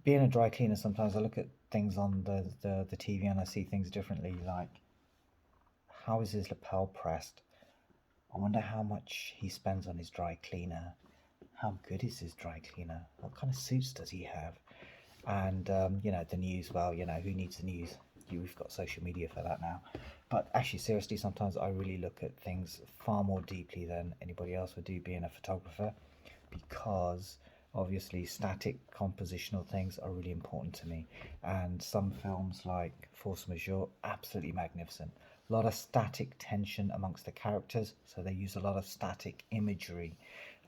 being a dry cleaner, sometimes I look at things on the TV and I see things differently. Like, how is his lapel pressed? I wonder how much he spends on his dry cleaner. How good is his dry cleaner? What kind of suits does he have? And the news. Well, who needs the news? We've got social media for that now. But actually, seriously, sometimes I really look at things far more deeply than anybody else would do, being a photographer, because obviously static compositional things are really important to me. And some films like Force Majeure, absolutely magnificent. A lot of static tension amongst the characters, so they use a lot of static imagery,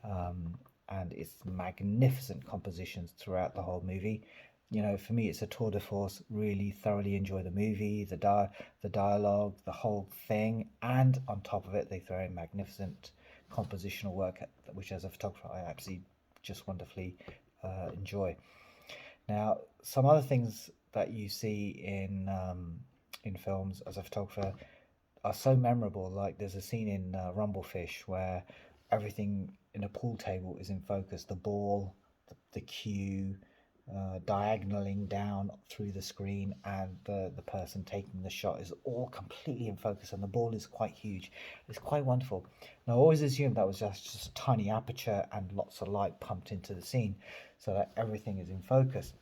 and it's magnificent compositions throughout the whole movie. For me, it's a tour de force. Really thoroughly enjoy the movie, the dialogue, the whole thing, and on top of it, they throw in magnificent compositional work, which as a photographer I absolutely just wonderfully enjoy. Now, some other things that you see in films as a photographer are so memorable. Like there's a scene in Rumblefish where everything in a pool table is in focus. The ball, the cue, diagonaling down through the screen, and the person taking the shot is all completely in focus, and the ball is quite huge. It's quite wonderful. Now, I always assumed that was just a tiny aperture and lots of light pumped into the scene so that everything is in focus.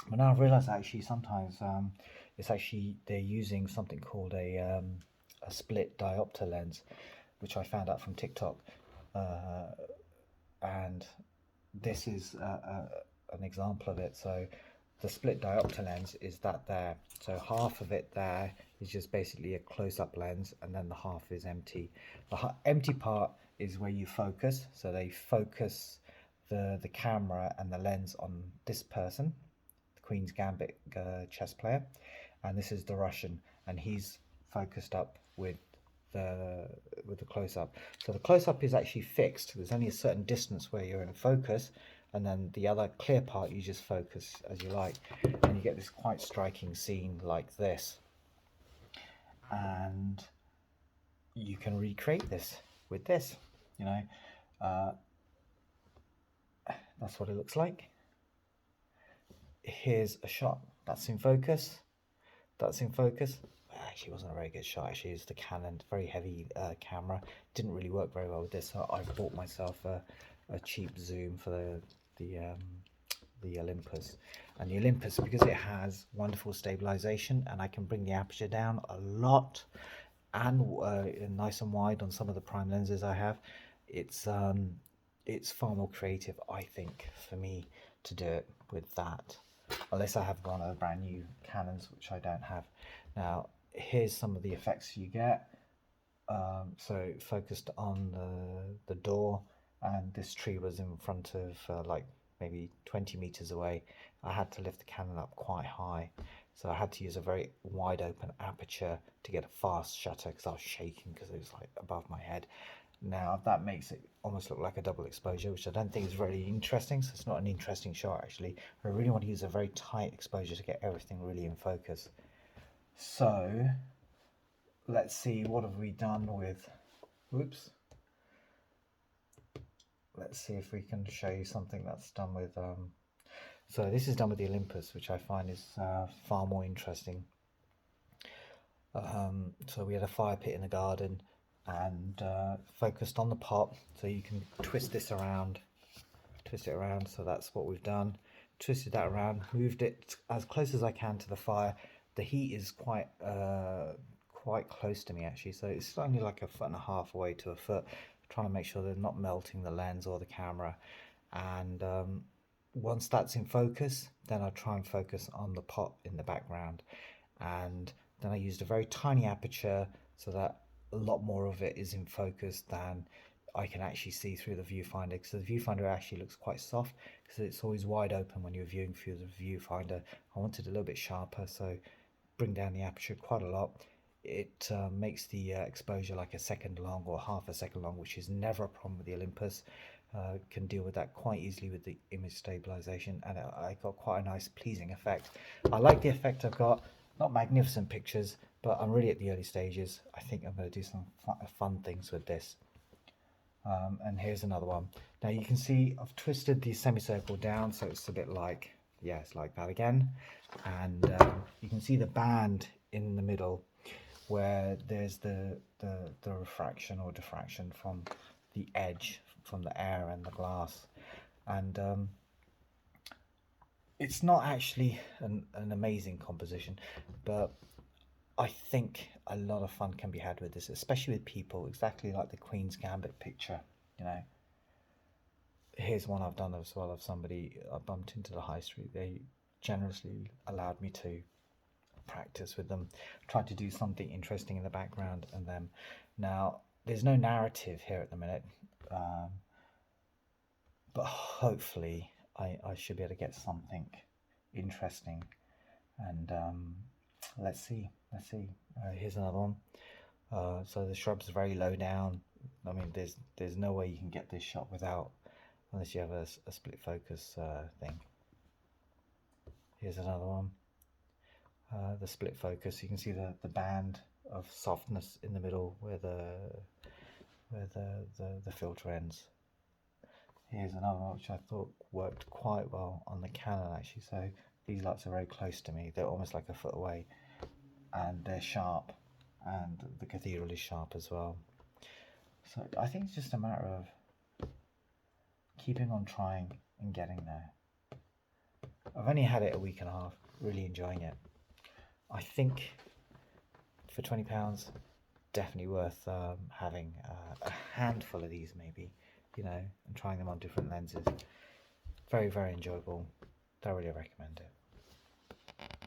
But now I've realized actually sometimes it's actually they're using something called a split diopter lens, which I found out from TikTok. Uh, and this is an example of it. So the split diopter lens is that there. So half of it there is just basically a close-up lens, and then the half is empty. The empty part is where you focus. So they focus the camera and the lens on this person, the Queen's Gambit chess player, and this is the Russian, and he's focused up the with the close up. So the close up is actually fixed. There's only a certain distance where you're in focus, and then the other clear part you just focus as you like, and you get this quite striking scene like this. And you can recreate this with this. You know, uh, that's what it looks like. Here's a shot that's in focus. That's in focus. Actually, wasn't a very good shot. Actually, it's the Canon, very heavy camera. Didn't really work very well with this. So I bought myself a cheap zoom for the Olympus. And the Olympus, because it has wonderful stabilization, and I can bring the aperture down a lot, and nice and wide on some of the prime lenses I have. It's far more creative, I think, for me to do it with that, unless I have one of the brand new Canons, which I don't have. Now, here's some of the effects you get. So focused on the door, and this tree was in front of like maybe 20 meters away. I had to lift the Canon up quite high, so I had to use a very wide open aperture to get a fast shutter because I was shaking because it was like above my head. Now that makes it almost look like a double exposure, which I don't think is very interesting. So it's not an interesting shot actually. I really want to use a very tight exposure to get everything really in focus. So let's see, what have we done with, whoops. Let's see if we can show you something that's done with, so this is done with the Olympus, which I find is far more interesting. So we had a fire pit in the garden, and focused on the pot, so you can twist this around, twist it around. So that's what we've done. Twisted that around, moved it as close as I can to the fire. The heat is quite close to me actually, so it's only like a foot and a half away to a foot. Trying to make sure they're not melting the lens or the camera. And once that's in focus, then I try and focus on the pot in the background, and then I used a very tiny aperture so that a lot more of it is in focus than I can actually see through the viewfinder, because the viewfinder actually looks quite soft because it's always wide open when you're viewing through the viewfinder. I wanted a little bit sharper, so bring down the aperture quite a lot. It makes the exposure like a second long or half a second long, which is never a problem with the Olympus. Can deal with that quite easily with the image stabilization, and I got quite a nice pleasing effect. I like the effect I've got. Not magnificent pictures, but I'm really at the early stages. I think I'm going to do some fun things with this. And here's another one. Now you can see I've twisted the semicircle down so it's a bit like yeah, it's like that again. And you can see the band in the middle where there's the refraction or diffraction from the edge, from the air and the glass. And it's not actually an amazing composition, but I think a lot of fun can be had with this, especially with people, exactly like the Queen's Gambit picture. You know, here's one I've done as well of somebody I bumped into the high street. They generously allowed me to practice with them, tried to do something interesting in the background and them. Now, there's no narrative here at the minute, but hopefully I should be able to get something interesting. And let's see. Here's another one. So the shrub's very low down. I mean, there's no way you can get this shot without, unless you have a split focus thing. Here's another one. The split focus. You can see the band of softness in the middle where the filter ends. Here's another one which I thought worked quite well on the Canon actually. So these lights are very close to me. They're almost like a foot away, and they're sharp, and the cathedral is sharp as well. So I think it's just a matter of keeping on trying and getting there. I've only had it a week and a half, really enjoying it. I think for £20, definitely worth having a handful of these maybe, you know, and trying them on different lenses. Very, very enjoyable. Thoroughly recommend it.